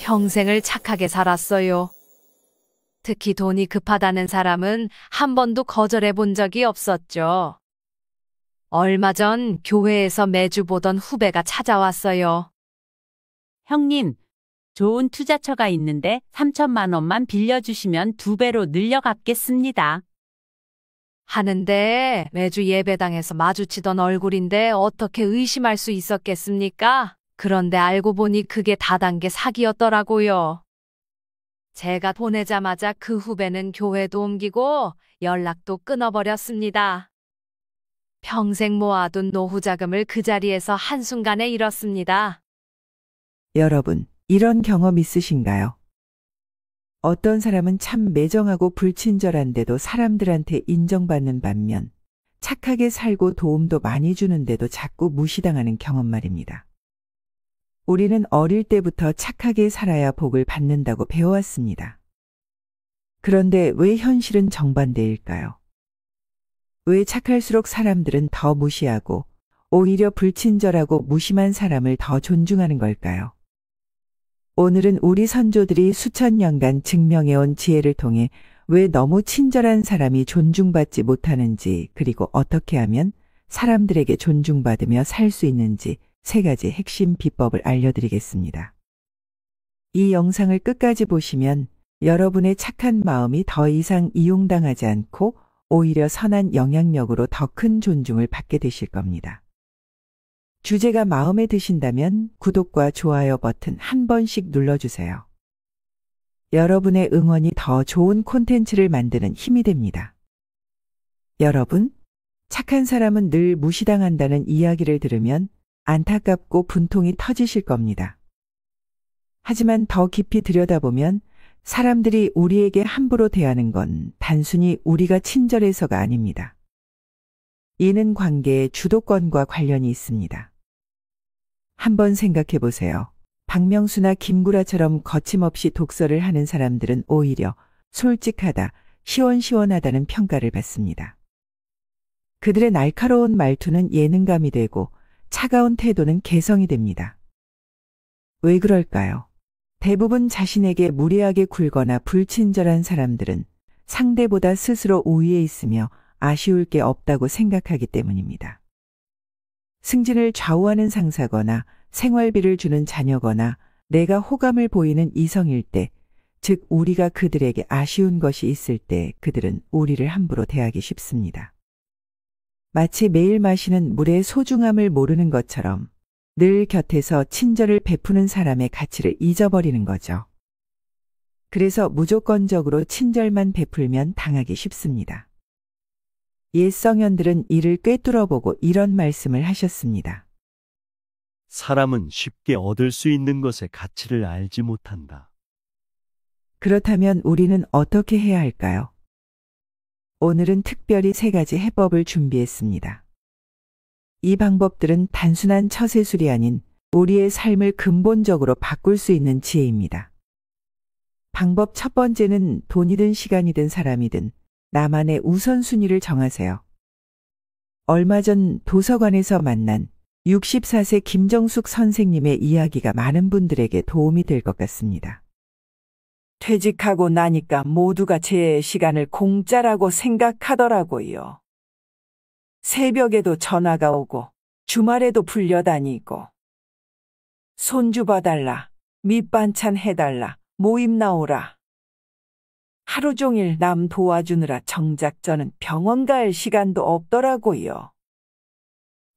평생을 착하게 살았어요. 특히 돈이 급하다는 사람은 한 번도 거절해 본 적이 없었죠. 얼마 전 교회에서 매주 보던 후배가 찾아왔어요. 형님, 좋은 투자처가 있는데 3천만 원만 빌려주시면 2배로 늘려갚겠습니다. 하는데 매주 예배당에서 마주치던 얼굴인데 어떻게 의심할 수 있었겠습니까? 그런데 알고 보니 그게 다단계 사기였더라고요. 제가 보내자마자 그 후배는 교회도 옮기고 연락도 끊어버렸습니다. 평생 모아둔 노후 자금을 그 자리에서 한순간에 잃었습니다. 여러분, 이런 경험 있으신가요? 어떤 사람은 참 매정하고 불친절한데도 사람들한테 인정받는 반면 착하게 살고 도움도 많이 주는데도 자꾸 무시당하는 경험 말입니다. 우리는 어릴 때부터 착하게 살아야 복을 받는다고 배워왔습니다. 그런데 왜 현실은 정반대일까요? 왜 착할수록 사람들은 더 무시하고 오히려 불친절하고 무심한 사람을 더 존중하는 걸까요? 오늘은 우리 선조들이 수천 년간 증명해온 지혜를 통해 왜 너무 친절한 사람이 존중받지 못하는지, 그리고 어떻게 하면 사람들에게 존중받으며 살 수 있는지 3가지 핵심 비법을 알려드리겠습니다. 이 영상을 끝까지 보시면 여러분의 착한 마음이 더 이상 이용당하지 않고 오히려 선한 영향력으로 더 큰 존중을 받게 되실 겁니다. 주제가 마음에 드신다면 구독과 좋아요 버튼 한 번씩 눌러주세요. 여러분의 응원이 더 좋은 콘텐츠를 만드는 힘이 됩니다. 여러분, 착한 사람은 늘 무시당한다는 이야기를 들으면 안타깝고 분통이 터지실 겁니다. 하지만 더 깊이 들여다보면 사람들이 우리에게 함부로 대하는 건 단순히 우리가 친절해서가 아닙니다. 이는 관계의 주도권과 관련이 있습니다. 한번 생각해 보세요. 박명수나 김구라처럼 거침없이 독설을 하는 사람들은 오히려 솔직하다, 시원시원하다는 평가를 받습니다. 그들의 날카로운 말투는 예능감이 되고 차가운 태도는 개성이 됩니다. 왜 그럴까요? 대부분 자신에게 무례하게 굴거나 불친절한 사람들은 상대보다 스스로 우위에 있으며 아쉬울 게 없다고 생각하기 때문입니다. 승진을 좌우하는 상사거나 생활비를 주는 자녀거나 내가 호감을 보이는 이성일 때, 즉 우리가 그들에게 아쉬운 것이 있을 때 그들은 우리를 함부로 대하기 쉽습니다. 마치 매일 마시는 물의 소중함을 모르는 것처럼 늘 곁에서 친절을 베푸는 사람의 가치를 잊어버리는 거죠. 그래서 무조건적으로 친절만 베풀면 당하기 쉽습니다. 옛 성현들은 이를 꿰뚫어보고 이런 말씀을 하셨습니다. 사람은 쉽게 얻을 수 있는 것의 가치를 알지 못한다. 그렇다면 우리는 어떻게 해야 할까요? 오늘은 특별히 3가지 해법을 준비했습니다. 이 방법들은 단순한 처세술이 아닌 우리의 삶을 근본적으로 바꿀 수 있는 지혜입니다. 방법 첫 번째는 돈이든 시간이든 사람이든 나만의 우선순위를 정하세요. 얼마 전 도서관에서 만난 64세 김정숙 선생님의 이야기가 많은 분들에게 도움이 될 것 같습니다. 퇴직하고 나니까 모두가 제 시간을 공짜라고 생각하더라고요. 새벽에도 전화가 오고 주말에도 불려다니고 손주 봐달라, 밑반찬 해달라, 모임 나오라. 하루 종일 남 도와주느라 정작 저는 병원 갈 시간도 없더라고요.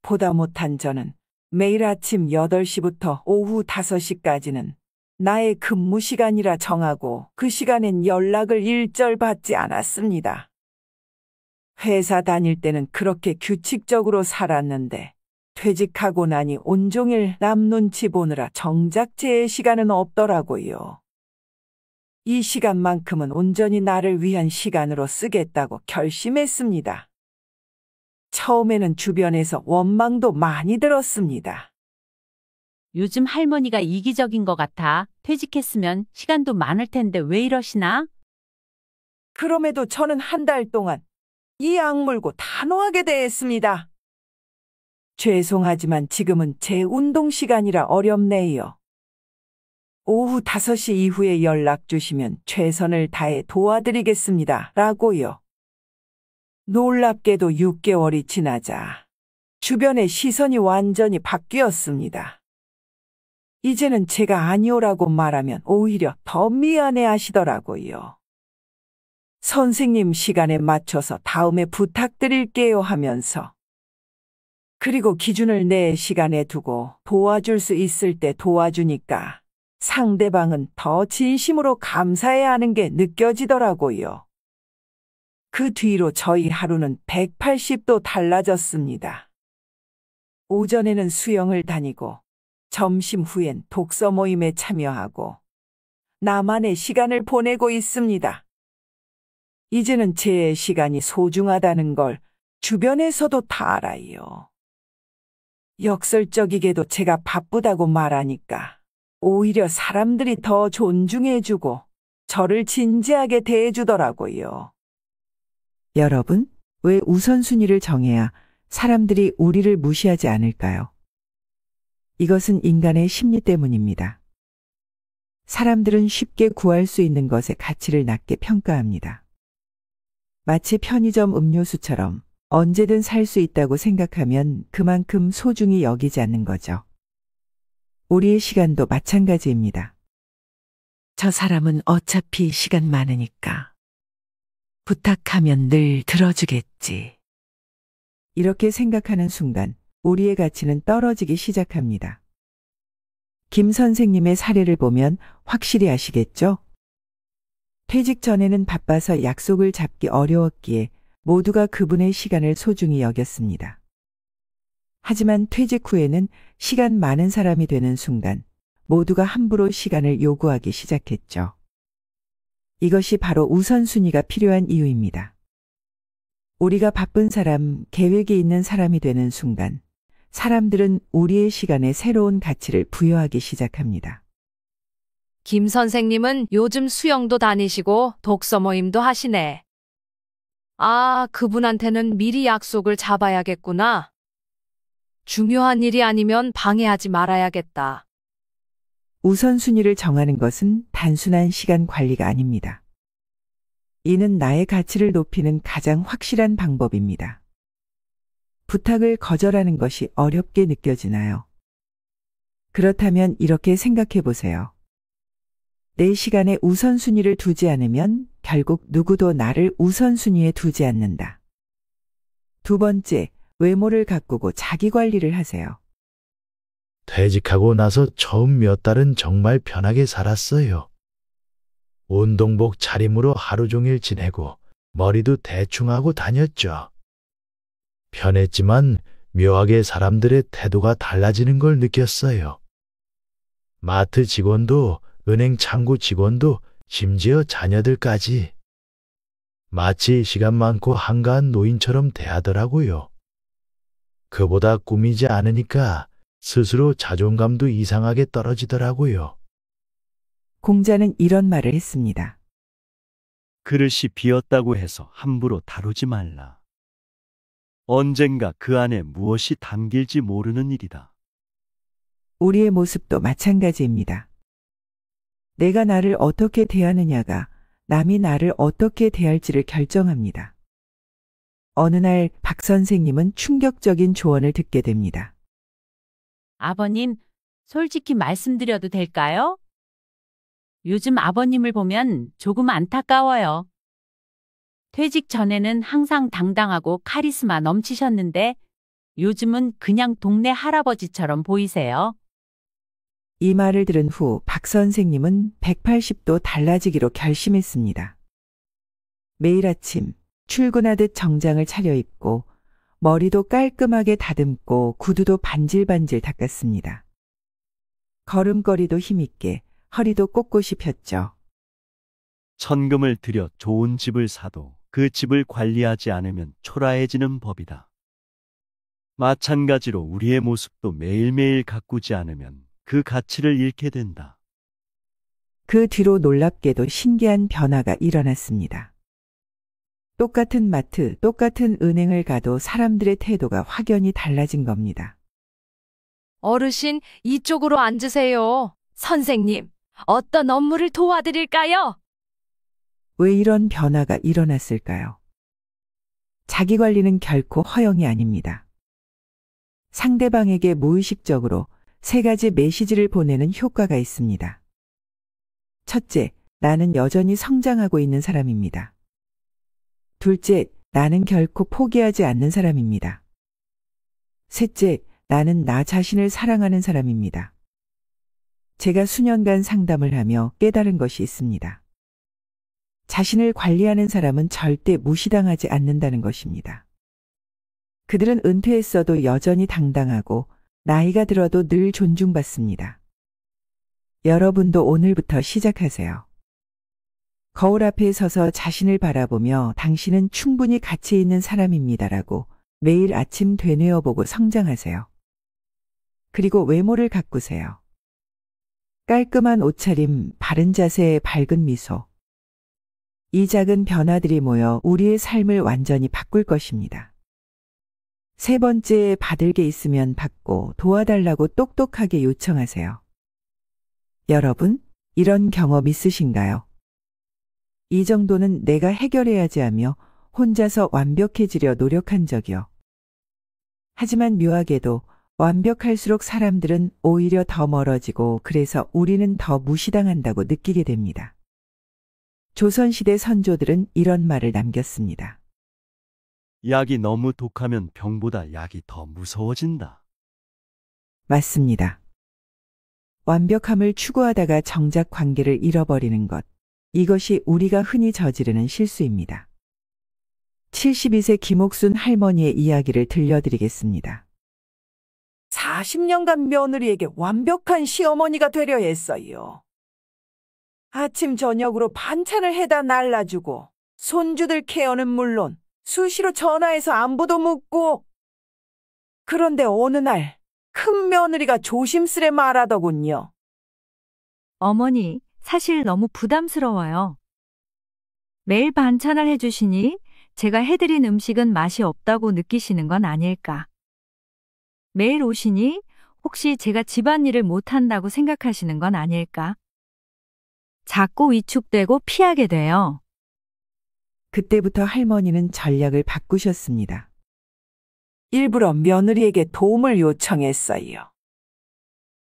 보다 못한 저는 매일 아침 8시부터 오후 5시까지는 나의 근무 시간이라 정하고 그 시간엔 연락을 일절 받지 않았습니다. 회사 다닐 때는 그렇게 규칙적으로 살았는데 퇴직하고 나니 온종일 남 눈치 보느라 정작 제 시간은 없더라고요. 이 시간만큼은 온전히 나를 위한 시간으로 쓰겠다고 결심했습니다. 처음에는 주변에서 원망도 많이 들었습니다. 요즘 할머니가 이기적인 것 같아. 퇴직했으면 시간도 많을 텐데 왜 이러시나? 그럼에도 저는 한 달 동안 이 악물고 단호하게 대했습니다. 죄송하지만 지금은 제 운동 시간이라 어렵네요. 오후 5시 이후에 연락 주시면 최선을 다해 도와드리겠습니다. 라고요. 놀랍게도 6개월이 지나자 주변의 시선이 완전히 바뀌었습니다. 이제는 제가 아니오라고 말하면 오히려 더 미안해 하시더라고요. 선생님 시간에 맞춰서 다음에 부탁드릴게요 하면서, 그리고 기준을 내 시간에 두고 도와줄 수 있을 때 도와주니까 상대방은 더 진심으로 감사해야 하는 게 느껴지더라고요. 그 뒤로 저희 하루는 180도 달라졌습니다. 오전에는 수영을 다니고 점심 후엔 독서 모임에 참여하고 나만의 시간을 보내고 있습니다. 이제는 제 시간이 소중하다는 걸 주변에서도 다 알아요. 역설적이게도 제가 바쁘다고 말하니까 오히려 사람들이 더 존중해주고 저를 진지하게 대해주더라고요. 여러분, 왜 우선순위를 정해야 사람들이 우리를 무시하지 않을까요? 이것은 인간의 심리 때문입니다. 사람들은 쉽게 구할 수 있는 것의 가치를 낮게 평가합니다. 마치 편의점 음료수처럼 언제든 살 수 있다고 생각하면 그만큼 소중히 여기지 않는 거죠. 우리의 시간도 마찬가지입니다. 저 사람은 어차피 시간 많으니까 부탁하면 늘 들어주겠지. 이렇게 생각하는 순간 우리의 가치는 떨어지기 시작합니다. 김 선생님의 사례를 보면 확실히 아시겠죠? 퇴직 전에는 바빠서 약속을 잡기 어려웠기에 모두가 그분의 시간을 소중히 여겼습니다. 하지만 퇴직 후에는 시간 많은 사람이 되는 순간 모두가 함부로 시간을 요구하기 시작했죠. 이것이 바로 우선순위가 필요한 이유입니다. 우리가 바쁜 사람, 계획이 있는 사람이 되는 순간 사람들은 우리의 시간에 새로운 가치를 부여하기 시작합니다. 김 선생님은 요즘 수영도 다니시고 독서 모임도 하시네. 아, 그분한테는 미리 약속을 잡아야겠구나. 중요한 일이 아니면 방해하지 말아야겠다. 우선순위를 정하는 것은 단순한 시간 관리가 아닙니다. 이는 나의 가치를 높이는 가장 확실한 방법입니다. 부탁을 거절하는 것이 어렵게 느껴지나요? 그렇다면 이렇게 생각해 보세요. 내 시간에 우선순위를 두지 않으면 결국 누구도 나를 우선순위에 두지 않는다. 두 번째, 외모를 가꾸고 자기 관리를 하세요. 퇴직하고 나서 처음 몇 달은 정말 편하게 살았어요. 운동복 차림으로 하루 종일 지내고 머리도 대충 하고 다녔죠. 편했지만 묘하게 사람들의 태도가 달라지는 걸 느꼈어요. 마트 직원도, 은행 창구 직원도, 심지어 자녀들까지 마치 시간 많고 한가한 노인처럼 대하더라고요. 그보다 꾸미지 않으니까 스스로 자존감도 이상하게 떨어지더라고요. 공자는 이런 말을 했습니다. 그릇이 비었다고 해서 함부로 다루지 말라. 언젠가 그 안에 무엇이 담길지 모르는 일이다. 우리의 모습도 마찬가지입니다. 내가 나를 어떻게 대하느냐가 남이 나를 어떻게 대할지를 결정합니다. 어느 날 박 선생님은 충격적인 조언을 듣게 됩니다. 아버님, 솔직히 말씀드려도 될까요? 요즘 아버님을 보면 조금 안타까워요. 퇴직 전에는 항상 당당하고 카리스마 넘치셨는데 요즘은 그냥 동네 할아버지처럼 보이세요. 이 말을 들은 후 박 선생님은 180도 달라지기로 결심했습니다. 매일 아침 출근하듯 정장을 차려입고 머리도 깔끔하게 다듬고 구두도 반질반질 닦았습니다. 걸음걸이도 힘있게 허리도 꼿꼿이 폈죠. 천금을 들여 좋은 집을 사도 그 집을 관리하지 않으면 초라해지는 법이다. 마찬가지로 우리의 모습도 매일매일 가꾸지 않으면 그 가치를 잃게 된다. 그 뒤로 놀랍게도 신기한 변화가 일어났습니다. 똑같은 마트, 똑같은 은행을 가도 사람들의 태도가 확연히 달라진 겁니다. 어르신, 이쪽으로 앉으세요. 선생님, 어떤 업무를 도와드릴까요? 왜 이런 변화가 일어났을까요? 자기 관리는 결코 허영이 아닙니다. 상대방에게 무의식적으로 3가지 메시지를 보내는 효과가 있습니다. 첫째, 나는 여전히 성장하고 있는 사람입니다. 둘째, 나는 결코 포기하지 않는 사람입니다. 셋째, 나는 나 자신을 사랑하는 사람입니다. 제가 수년간 상담을 하며 깨달은 것이 있습니다. 자신을 관리하는 사람은 절대 무시당하지 않는다는 것입니다. 그들은 은퇴했어도 여전히 당당하고 나이가 들어도 늘 존중받습니다. 여러분도 오늘부터 시작하세요. 거울 앞에 서서 자신을 바라보며 당신은 충분히 가치 있는 사람입니다라고 매일 아침 되뇌어보고 성장하세요. 그리고 외모를 가꾸세요. 깔끔한 옷차림, 바른 자세, 밝은 미소. 이 작은 변화들이 모여 우리의 삶을 완전히 바꿀 것입니다. 3번째, 받을 게 있으면 받고 도와달라고 똑똑하게 요청하세요. 여러분, 이런 경험 있으신가요? 이 정도는 내가 해결해야지 하며 혼자서 완벽해지려 노력한 적이요. 하지만 묘하게도 완벽할수록 사람들은 오히려 더 멀어지고 그래서 우리는 더 무시당한다고 느끼게 됩니다. 조선시대 선조들은 이런 말을 남겼습니다. 약이 너무 독하면 병보다 약이 더 무서워진다. 맞습니다. 완벽함을 추구하다가 정작 관계를 잃어버리는 것. 이것이 우리가 흔히 저지르는 실수입니다. 72세 김옥순 할머니의 이야기를 들려드리겠습니다. 40년간 며느리에게 완벽한 시어머니가 되려 했어요. 아침 저녁으로 반찬을 해다 날라주고 손주들 케어는 물론 수시로 전화해서 안부도 묻고. 그런데 어느 날 큰 며느리가 조심스레 말하더군요. 어머니, 사실 너무 부담스러워요. 매일 반찬을 해주시니 제가 해드린 음식은 맛이 없다고 느끼시는 건 아닐까. 매일 오시니 혹시 제가 집안일을 못한다고 생각하시는 건 아닐까. 자꾸 위축되고 피하게 돼요. 그때부터 할머니는 전략을 바꾸셨습니다. 일부러 며느리에게 도움을 요청했어요.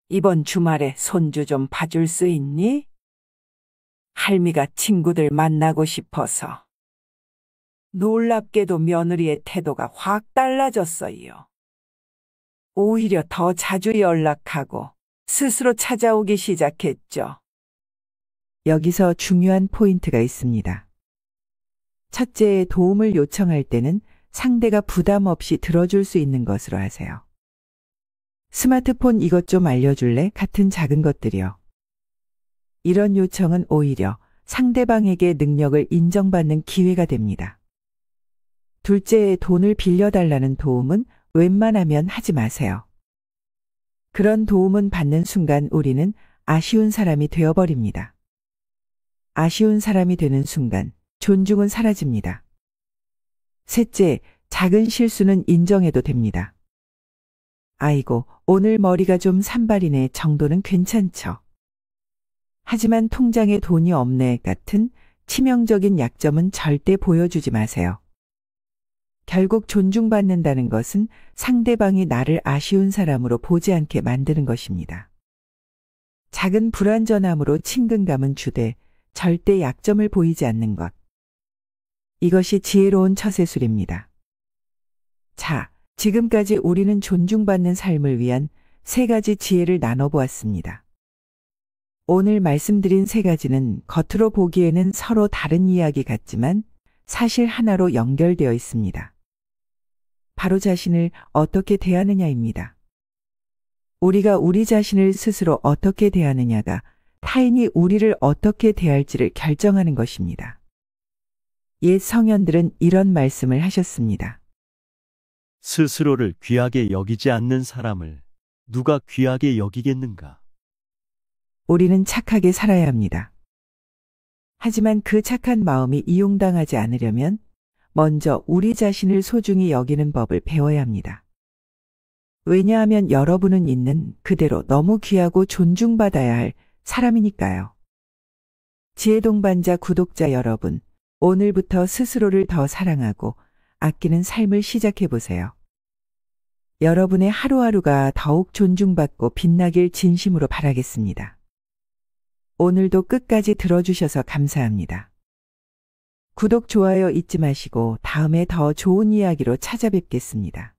이번 주말에 손주 좀 봐줄 수 있니? 할미가 친구들 만나고 싶어서. 놀랍게도 며느리의 태도가 확 달라졌어요. 오히려 더 자주 연락하고 스스로 찾아오기 시작했죠. 여기서 중요한 포인트가 있습니다. 첫째, 도움을 요청할 때는 상대가 부담 없이 들어줄 수 있는 것으로 하세요. 스마트폰 이것 좀 알려줄래? 같은 작은 것들이요. 이런 요청은 오히려 상대방에게 능력을 인정받는 기회가 됩니다. 둘째, 돈을 빌려달라는 도움은 웬만하면 하지 마세요. 그런 도움은 받는 순간 우리는 아쉬운 사람이 되어버립니다. 아쉬운 사람이 되는 순간 존중은 사라집니다. 셋째, 작은 실수는 인정해도 됩니다. 아이고, 오늘 머리가 좀 산발이네 정도는 괜찮죠. 하지만 통장에 돈이 없네 같은 치명적인 약점은 절대 보여주지 마세요. 결국 존중받는다는 것은 상대방이 나를 아쉬운 사람으로 보지 않게 만드는 것입니다. 작은 불완전함으로 친근감은 주되 절대 약점을 보이지 않는 것. 이것이 지혜로운 처세술입니다. 자, 지금까지 우리는 존중받는 삶을 위한 3가지 지혜를 나눠보았습니다. 오늘 말씀드린 3가지는 겉으로 보기에는 서로 다른 이야기 같지만 사실 하나로 연결되어 있습니다. 바로 자신을 어떻게 대하느냐입니다. 우리가 우리 자신을 스스로 어떻게 대하느냐가 타인이 우리를 어떻게 대할지를 결정하는 것입니다. 옛 성현들은 이런 말씀을 하셨습니다. 스스로를 귀하게 여기지 않는 사람을 누가 귀하게 여기겠는가? 우리는 착하게 살아야 합니다. 하지만 그 착한 마음이 이용당하지 않으려면 먼저 우리 자신을 소중히 여기는 법을 배워야 합니다. 왜냐하면 여러분은 있는 그대로 너무 귀하고 존중받아야 할 사람이니까요. 지혜 동반자 구독자 여러분, 오늘부터 스스로를 더 사랑하고 아끼는 삶을 시작해 보세요. 여러분의 하루하루가 더욱 존중받고 빛나길 진심으로 바라겠습니다. 오늘도 끝까지 들어주셔서 감사합니다. 구독, 좋아요 잊지 마시고 다음에 더 좋은 이야기로 찾아뵙겠습니다.